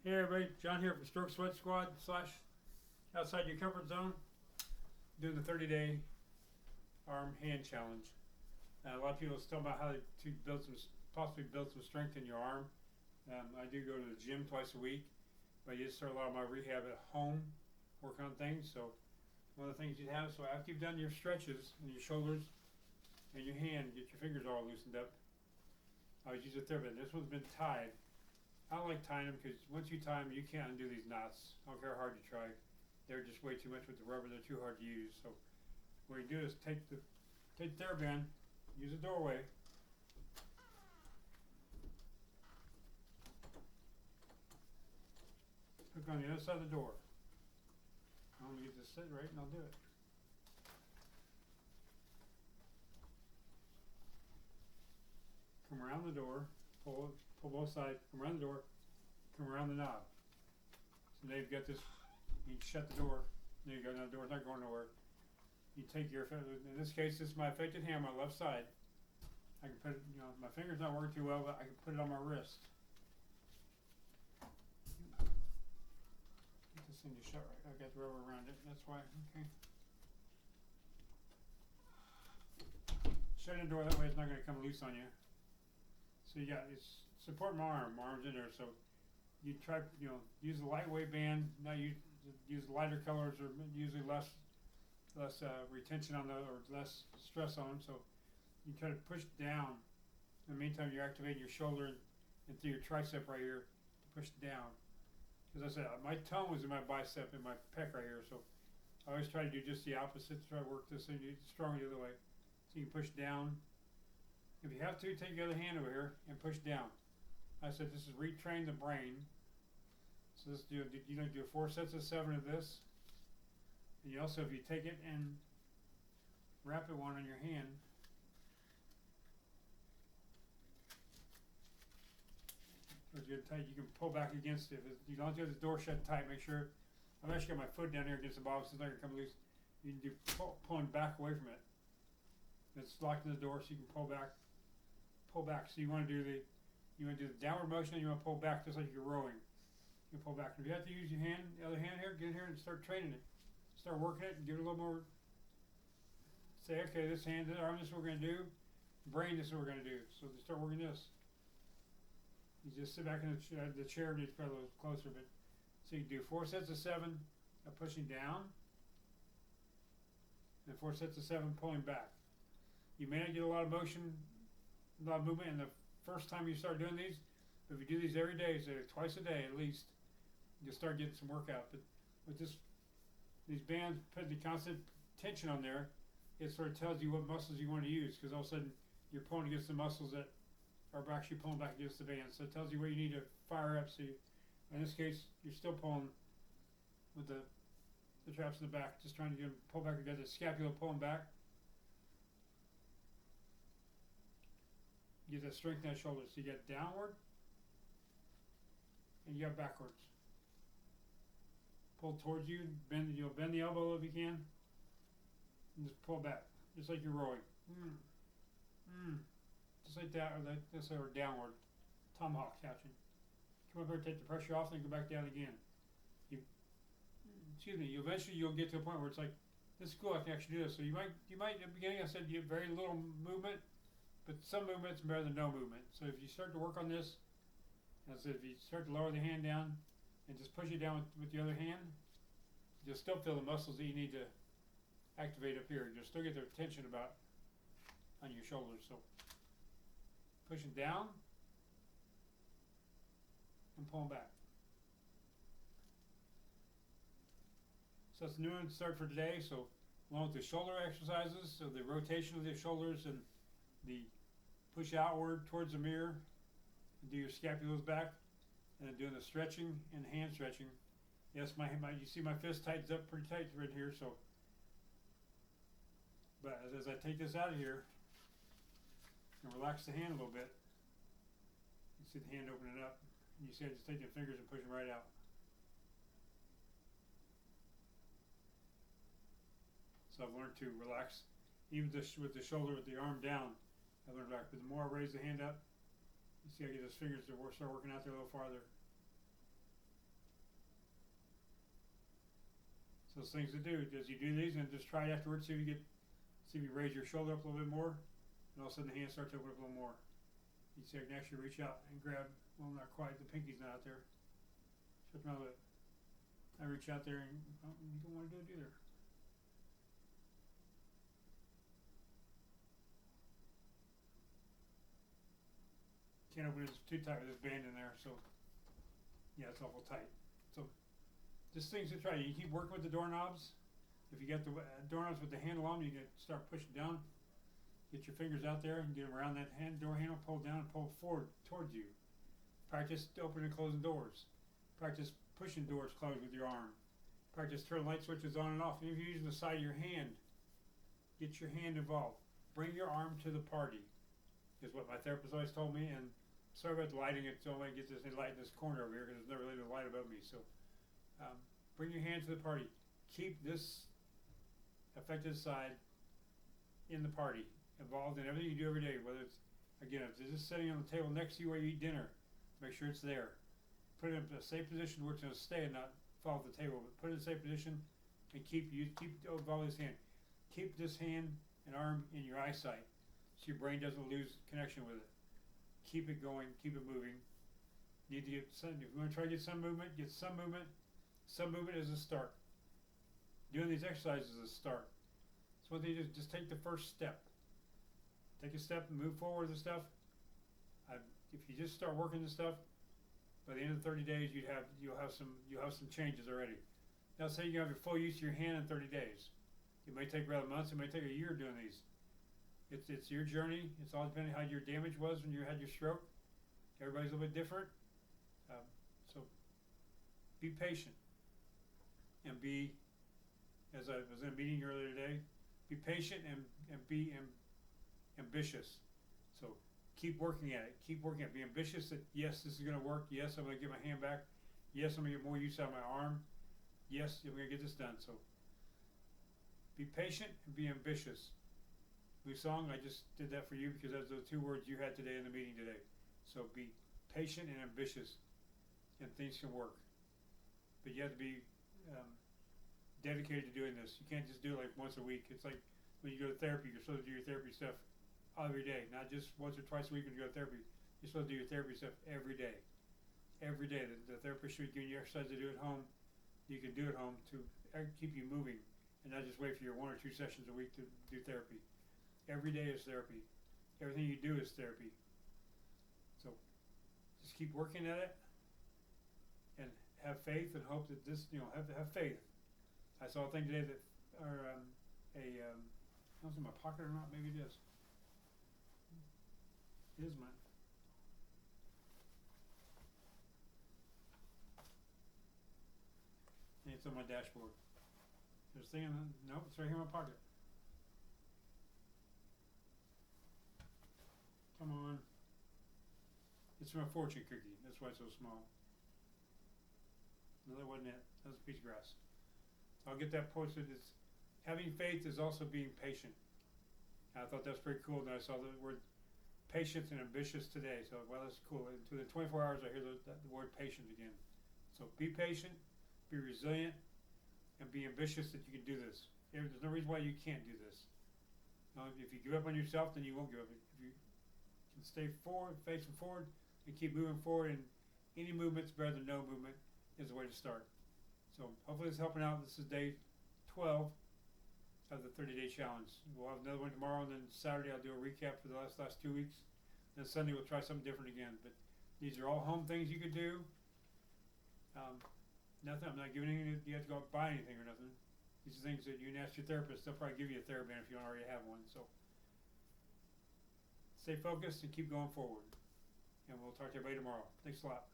Hey everybody, John here from Stroke Sweat Squad slash Outside Your Comfort Zone, doing the 30-day arm hand challenge. A lot of people talk about how to build possibly build some strength in your arm. I do go to the gym twice a week, but I just start a lot of my rehab at home, working on things. So one of the things you have, so after you've done your stretches in your shoulders and your hand, get your fingers all loosened up. I always use a TheraBand. This one's been tied. I don't like tying them because once you tie them, you can't undo these knots. I don't care how hard you try. They're just way too much with the rubber. They're too hard to use. So what you do is take the TheraBand, use a doorway, hook on the other side of the door. I'm going to get this set right and I'll do it. Come around the door, pull both sides, come around the door, come around the knob. So now you've got this, you shut the door, there you go, now the door's not going nowhere. You take your, in this case, this is my affected hand on my left side. I can put it, my finger's not working too well, but I can put it on my wrist. Get this thing to shut right, I've got the rubber around it, that's why, okay. Shutting the door, that way it's not going to come loose on you. So you got it's support my arm's in there. So you try, use a lightweight band. Now use lighter colors or usually less retention on those or less stress on them. So you try to push down. In the meantime, you're activating your shoulder and through your tricep right here to push down. Because I said my tone was in my bicep and my pec right here. So I always try to do just the opposite. To try to work this and stronger the other way. So you can push down. If you have to, take your other hand over here and push down. I said this is retrain the brain. So this do 4 sets of 7 of this. And you also, if you take it and wrap it one on your hand, so it's good tight, you can pull back against it. If you don't have the door shut tight, make sure. I've actually got my foot down here against the bottom, so it's not going to come loose. You can do pulling back away from it. It's locked in the door, so you can pull back. So you want to do the downward motion, and you want to pull back just like you're rowing. You can pull back. And if you have to use your hand, the other hand here, get in here and start training it. Start working it and give it a little more. Say, okay, this hand, this arm, this is what we're going to do. Brain, this is what we're going to do. So they start working this. You just sit back in the chair and it's probably a little closer, but so you do 4 sets of 7 of pushing down, and 4 sets of 7 pulling back. You may not get a lot of motion, a lot of movement in the first time you start doing these, but if you do these every day, so twice a day at least, you'll start getting some workout. But with these bands putting the constant tension on there, it sort of tells you what muscles you want to use, because all of a sudden you're pulling against the muscles that are actually pulling back against the band. So it tells you where you need to fire up. So in this case, you're still pulling with the traps in the back, just trying to get them pull back together. The scapula pulling back. Get that strength in that shoulder. So you got downward and you got backwards. Pull towards you, bend the elbow if you can, and just pull back, just like you're rowing. Just like that, or downward. Tomahawk catching. Come up here, take the pressure off, then go back down again. You eventually you'll get to a point where it's like, this is cool, I can actually do this. So you might at the beginning I said you have very little movement, but some movement's better than no movement. So if you start to work on this, as if you start to lower the hand down and just push it down with the other hand, you'll still feel the muscles that you need to activate up here. You'll still get the tension on your shoulders. So pushing down and pulling back. So that's new and start for today. So along with the shoulder exercises, so the rotation of the shoulders and the push outward towards the mirror, and do your scapulas back, and then doing the stretching and hand stretching. Yes, you see my fist tightens up pretty tight right here. So, but as I take this out of here and relax the hand a little bit, you see the hand opening up. You see I just take the fingers and push them right out. So I've learned to relax, even with the shoulder, with the arm down. I learned back, but the more I raise the hand up, you see I get those fingers to start working out there a little farther. those things to do. As you do these, and just try it afterwards. See if you raise your shoulder up a little bit more, and all of a sudden the hand starts to open up a little more. You see, I can actually reach out and grab. Well, not quite. The pinky's not out there. Shut my lip. I reach out there, and you don't want to do it either. Can't open it too tight with this band in there, so yeah, it's awful tight. So just things to try. You keep working with the doorknobs. If you got the doorknobs with the handle on, you can start pushing down. Get your fingers out there and get them around that door handle. Pull down and pull forward towards you. Practice opening and closing doors. Practice pushing doors closed with your arm. Practice turning light switches on and off. Even if you're using the side of your hand, get your hand involved. Bring your arm to the party, is what my therapist always told me. And sorry about the lighting. It's only get this light in this corner over here because there's never really a light above me. So bring your hand to the party. Keep this affected side in the party, involved in everything you do every day. Whether it's, again, if it's just sitting on the table next to you while you eat dinner, make sure it's there. Put it in a safe position where it's going to stay and not fall off the table. But put it in a safe position and keep involved this hand. Keep this hand and arm in your eyesight so your brain doesn't lose connection with it. Keep it going, keep it moving. Need to get some, if you want to try to get some movement, get some movement. Some movement is a start. Doing these exercises is a start. So what they do is just take the first step. Take a step and move forward with the stuff. If you just start working this stuff, by the end of 30 days, you'll have some changes already. Now, say you have your full use of your hand in 30 days. It may take rather months. It may take a year doing these. It's your journey. It's all depending on how your damage was when you had your stroke. Everybody's a little bit different. So be patient and be, as I was in a meeting earlier today, be patient and be ambitious. So keep working at it. Keep working at it. Be ambitious that, yes, this is going to work. Yes, I'm going to get my hand back. Yes, I'm going to get more use out of my arm. Yes, I'm going to get this done. So be patient and be ambitious. Song, I just did that for you because those are the two words you had today in the meeting today. So be patient and ambitious, and things can work. But you have to be dedicated to doing this. You can't just do it like once a week. It's like when you go to therapy, you're supposed to do your therapy stuff every day, not just once or twice a week when you go to therapy. You're supposed to do your therapy stuff every day. Every day. The therapist should give you exercise to do at home. You can do at home to keep you moving and not just wait for your 1 or 2 sessions a week to do therapy. Every day is therapy. Everything you do is therapy. So just keep working at it and have faith and hope that this, have faith. I saw a thing today that, I don't know if it's in my pocket or not, maybe it is. It is mine. And it's on my dashboard. There's a thing no, it's right here in my pocket. Come on. It's from a fortune cookie. That's why it's so small. No, that wasn't it. That was a piece of grass. So I'll get that posted. It's having faith is also being patient. And I thought that was pretty cool. And I saw the word patient and ambitious today. So, well, that's cool. And within 24 hours, I hear the word patient again. So be patient, be resilient, and be ambitious that you can do this. There's no reason why you can't do this. If you give up on yourself, then you won't give up. If you can stay forward, facing forward, and keep moving forward, and any movement's better than no movement is the way to start. So hopefully it's helping out. This is day 12 of the 30-day challenge. We'll have another one tomorrow, and then Saturday I'll do a recap for the last 2 weeks. Then Sunday we'll try something different again. But these are all home things you could do. Nothing. I'm not giving anything. You have to go out and buy anything or nothing. These are things that you can ask your therapist. They'll probably give you a TheraBand if you don't already have one. So stay focused and keep going forward. And we'll talk to everybody tomorrow. Thanks a lot.